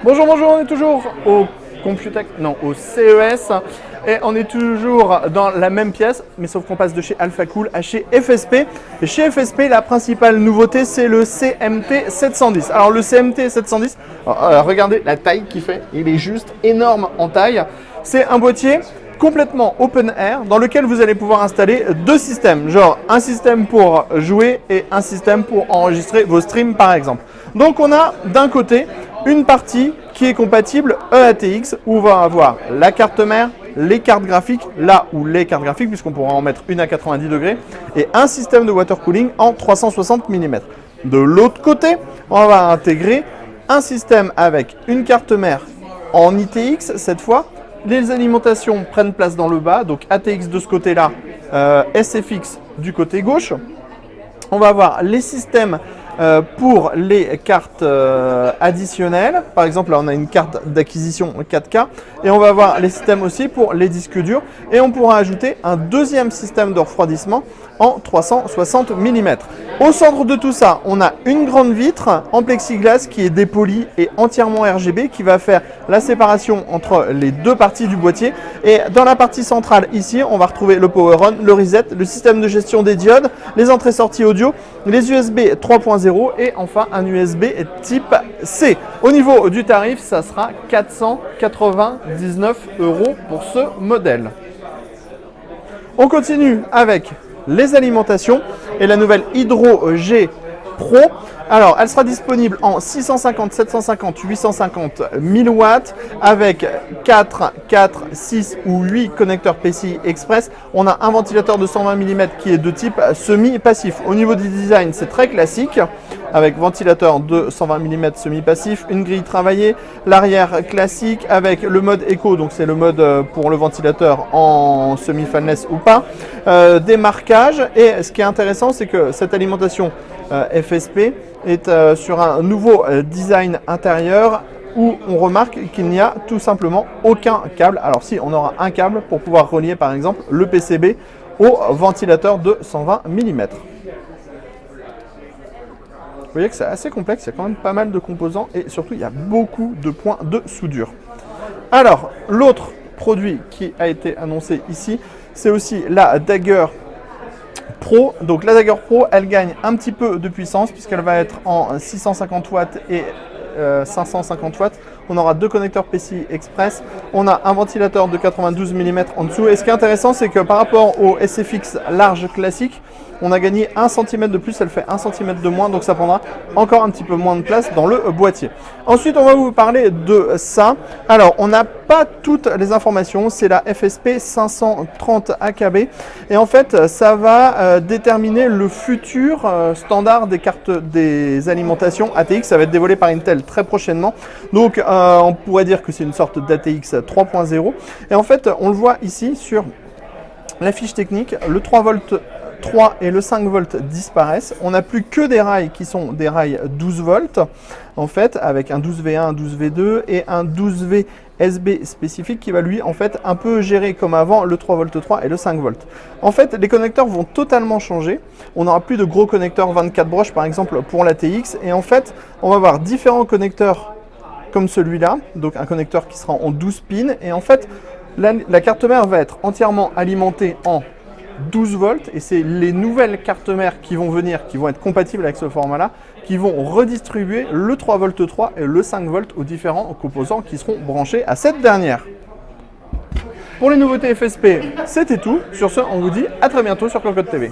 Bonjour, bonjour, on est toujours au Computec, non, au CES et on est toujours dans la même pièce, mais sauf qu'on passe de chez AlphaCool à chez FSP. Et chez FSP, la principale nouveauté, c'est le CMT 710. Alors le CMT 710, regardez la taille qu'il fait, il est juste énorme en taille. C'est un boîtier complètement open air dans lequel vous allez pouvoir installer deux systèmes, genre un système pour jouer et un système pour enregistrer vos streams par exemple. Donc on a d'un côté une partie qui est compatible EATX où on va avoir la carte mère, les cartes graphiques, là où les cartes graphiques puisqu'on pourra en mettre une à 90 degrés et un système de water cooling en 360 mm. De l'autre côté, on va intégrer un système avec une carte mère en ITX cette fois. Les alimentations prennent place dans le bas, donc ATX de ce côté-là, SFX du côté gauche. On va avoir les systèmes pour les cartes additionnelles. Par exemple, là, on a une carte d'acquisition 4K. Et on va avoir les systèmes aussi pour les disques durs. Et on pourra ajouter un deuxième système de refroidissement en 360 mm. Au centre de tout ça, on a une grande vitre en plexiglas qui est dépolie et entièrement RGB qui va faire la séparation entre les deux parties du boîtier. Et dans la partie centrale ici, on va retrouver le power on, le reset, le système de gestion des diodes, les entrées-sorties audio, les USB 3.0 et enfin un USB type C. Au niveau du tarif, ça sera 499 € pour ce modèle. On continue avec les alimentations et la nouvelle Hydro G Pro. Alors, elle sera disponible en 650, 750, 850, 1000 watts avec 4, 6 ou 8 connecteurs PCI Express. On a un ventilateur de 120 mm qui est de type semi-passif. Au niveau du design, c'est très classique avec ventilateur de 120 mm semi-passif, une grille travaillée, l'arrière classique avec le mode éco, donc c'est le mode pour le ventilateur en semi-fanless ou pas, des marquages. Et ce qui est intéressant, c'est que cette alimentation FSP est sur un nouveau design intérieur où on remarque qu'il n'y a tout simplement aucun câble. Alors si, on aura un câble pour pouvoir relier par exemple le PCB au ventilateur de 120 mm. Vous voyez que c'est assez complexe, il y a quand même pas mal de composants et surtout il y a beaucoup de points de soudure. Alors, l'autre produit qui a été annoncé ici, c'est aussi la Dagger Pro. Donc la Dagger Pro, elle gagne un petit peu de puissance puisqu'elle va être en 650 watts et 550 watts. On aura deux connecteurs PCI Express. On a un ventilateur de 92 mm en dessous. Et ce qui est intéressant, c'est que par rapport au SFX large classique, on a gagné 1 cm de plus, elle fait 1 cm de moins, donc ça prendra encore un petit peu moins de place dans le boîtier. Ensuite, on va vous parler de ça. Alors, on n'a pas toutes les informations, c'est la FSP 530 AKB. Et en fait, ça va déterminer le futur standard des cartes des alimentations ATX. Ça va être dévoilé par Intel très prochainement. Donc, on pourrait dire que c'est une sorte d'ATX 3.0. Et en fait, on le voit ici sur la fiche technique, le 3 volts 3 et le 5 volts disparaissent. On n'a plus que des rails qui sont des rails 12 volts, en fait, avec un 12V1, un 12V2 et un 12V SB spécifique qui va lui, en fait, un peu gérer comme avant le 3 volts 3 et le 5 volts. En fait, les connecteurs vont totalement changer. On n'aura plus de gros connecteurs 24 broches, par exemple, pour la TX. Et en fait, on va avoir différents connecteurs comme celui-là, donc un connecteur qui sera en 12 pins. Et en fait, la carte mère va être entièrement alimentée en 12 volts et c'est les nouvelles cartes mères qui vont venir, qui vont être compatibles avec ce format-là, qui vont redistribuer le 3 volts 3 et le 5 volts aux différents composants qui seront branchés à cette dernière. Pour les nouveautés FSP, c'était tout. Sur ce, on vous dit à très bientôt sur Cocotte TV.